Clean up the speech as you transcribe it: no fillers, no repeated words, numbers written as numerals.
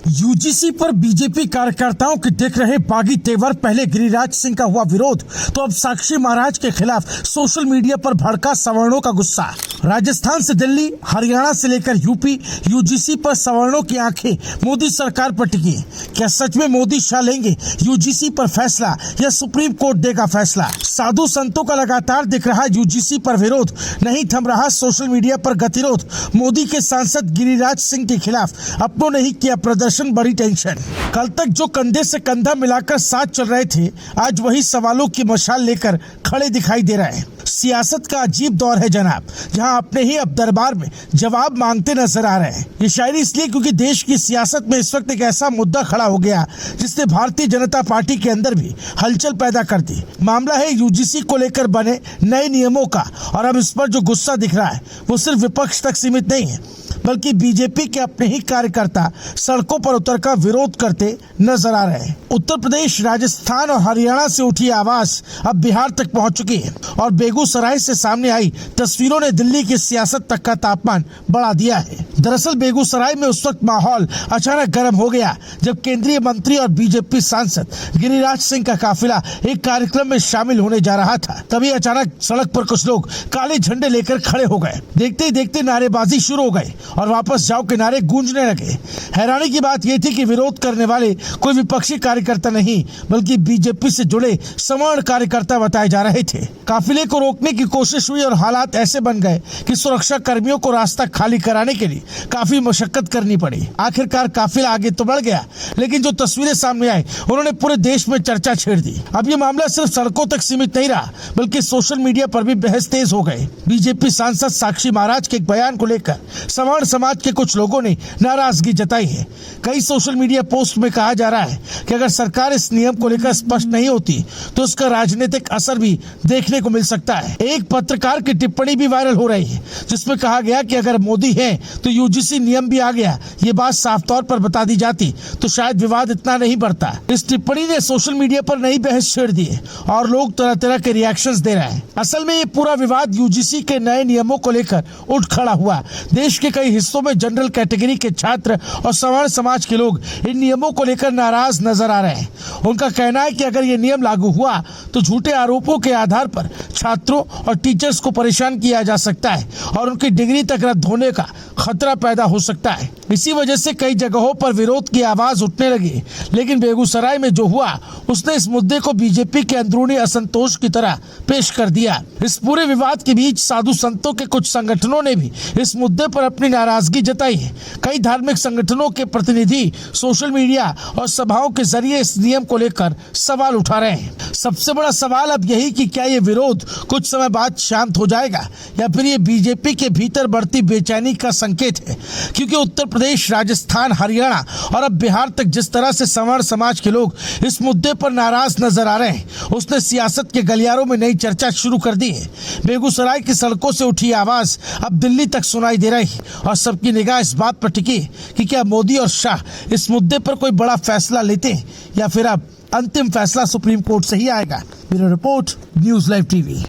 UGC पर BJP कार्यकर्ताओं के दिख रहे बागी तेवर। पहले गिरिराज सिंह का हुआ विरोध तो अब साक्षी महाराज के खिलाफ सोशल मीडिया पर भड़का सवर्णों का गुस्सा। राजस्थान से दिल्ली, हरियाणा से लेकर यूपी, यूजीसी पर सवर्णों की आंखें मोदी सरकार पर टिकी। क्या सच में मोदी शाह लेंगे यूजीसी पर फैसला या सुप्रीम कोर्ट देगा फैसला? साधु संतों का लगातार दिख रहा यूजीसी पर विरोध, नहीं थम रहा सोशल मीडिया पर गतिरोध। मोदी के सांसद गिरिराज सिंह के खिलाफ अपनों ने ही किया प्रदर्शन, बड़ी टेंशन। कल तक जो कंधे से कंधा मिलाकर साथ चल रहे थे, आज वही सवालों की मशाल लेकर खड़े दिखाई दे रहे हैं। सियासत का अजीब दौर है जनाब, जहां अपने ही अब दरबार में जवाब मांगते नजर आ रहे हैं। ये शायरी इसलिए क्योंकि देश की सियासत में इस वक्त एक ऐसा मुद्दा खड़ा हो गया जिसने भारतीय जनता पार्टी के अंदर भी हलचल पैदा कर दी। मामला है यूजीसी को लेकर बने नए नियमों का, और अब इस पर जो गुस्सा दिख रहा है वो सिर्फ विपक्ष तक सीमित नहीं है, बल्कि बीजेपी के अपने ही कार्यकर्ता सड़कों पर उतरकर विरोध करते नजर आ रहे हैं। उत्तर प्रदेश, राजस्थान और हरियाणा से उठी आवाज अब बिहार तक पहुंच चुकी है, और बेगूसराय से सामने आई तस्वीरों ने दिल्ली की सियासत तक का तापमान बढ़ा दिया है। दरअसल बेगूसराय में उस वक्त माहौल अचानक गर्म हो गया जब केंद्रीय मंत्री और बीजेपी सांसद गिरिराज सिंह का काफिला एक कार्यक्रम में शामिल होने जा रहा था। तभी अचानक सड़क पर कुछ लोग काले झंडे लेकर खड़े हो गए। देखते ही देखते नारेबाजी शुरू हो गई और वापस जाओ के नारे गूंजने लगे। हैरानी की बात यह थी कि विरोध करने वाले कोई विपक्षी कार्यकर्ता नहीं, बल्कि बीजेपी से जुड़े सवर्ण कार्यकर्ता बताए जा रहे थे। काफिले को रोकने की कोशिश हुई और हालात ऐसे बन गए कि सुरक्षा कर्मियों को रास्ता खाली कराने के लिए काफी मशक्कत करनी पड़ी। आखिरकार काफिला आगे तो बढ़ गया, लेकिन जो तस्वीरें सामने आई उन्होंने पूरे देश में चर्चा छेड़ दी। अब ये मामला सिर्फ सड़कों तक सीमित नहीं रहा, बल्कि सोशल मीडिया पर भी बहस तेज हो गई। बीजेपी सांसद साक्षी महाराज के एक बयान को लेकर सवर्ण समाज के कुछ लोगों ने नाराजगी जताई है। कई सोशल मीडिया पोस्ट में कहा जा रहा है कि अगर सरकार इस नियम को लेकर स्पष्ट नहीं होती तो उसका राजनीतिक असर भी देखने को मिल सकता है। एक पत्रकार की टिप्पणी भी वायरल हो रही है, जिसमें कहा गया कि अगर मोदी है तो यूजीसी नियम भी आ गया। ये बात साफ तौर पर बता दी जाती तो शायद विवाद इतना नहीं बढ़ता। इस टिप्पणी ने सोशल मीडिया पर नई बहस छेड़ दी है और लोग तरह तरह के रिएक्शंस दे रहे हैं। असल में ये पूरा विवाद यूजीसी के नए नियमों को लेकर उठ खड़ा हुआ। देश के कई हिस्सों में जनरल कैटेगरी के छात्र और सवर्ण समाज के लोग इन नियमों को लेकर नाराज नजर आ रहे हैं। उनका कहना है कि अगर ये नियम लागू हुआ तो झूठे आरोपों के आधार पर छात्रों और टीचर्स को परेशान किया जा सकता है और उनकी डिग्री तक रद्द होने का खतरा पैदा हो सकता है। इसी वजह से कई जगहों पर विरोध की आवाज उठने लगी, लेकिन बेगूसराय में जो हुआ उसने इस मुद्दे को बीजेपी के अंदरूनी असंतोष की तरह पेश कर दिया। इस पूरे विवाद के बीच साधु संतों के कुछ संगठनों ने भी इस मुद्दे पर अपनी नाराजगी जताई है। कई धार्मिक संगठनों के प्रतिनिधि सोशल मीडिया और सभाओं के जरिए इस नियम को लेकर सवाल उठा रहे हैं। सबसे बड़ा सवाल अब यही कि क्या ये विरोध कुछ समय बाद शांत हो जाएगा या फिर ये बीजेपी के भीतर बढ़ती बेचैनी का संकेत है, क्योंकि उत्तर प्रदेश, राजस्थान, हरियाणा और अब बिहार तक जिस तरह से सवर्ण समाज के लोग इस मुद्दे पर नाराज नजर आ रहे हैं, उसने सियासत के गलियारों में नई चर्चा शुरू कर दी है। बेगूसराय की सड़कों से उठी आवाज अब दिल्ली तक सुनाई दे रही है और सबकी निगाह इस बात पर टिकी कि क्या मोदी और शाह इस मुद्दे पर कोई बड़ा फैसला लेते हैं या फिर अब अंतिम फैसला सुप्रीम कोर्ट से ही आएगा। Bureau report, news live TV.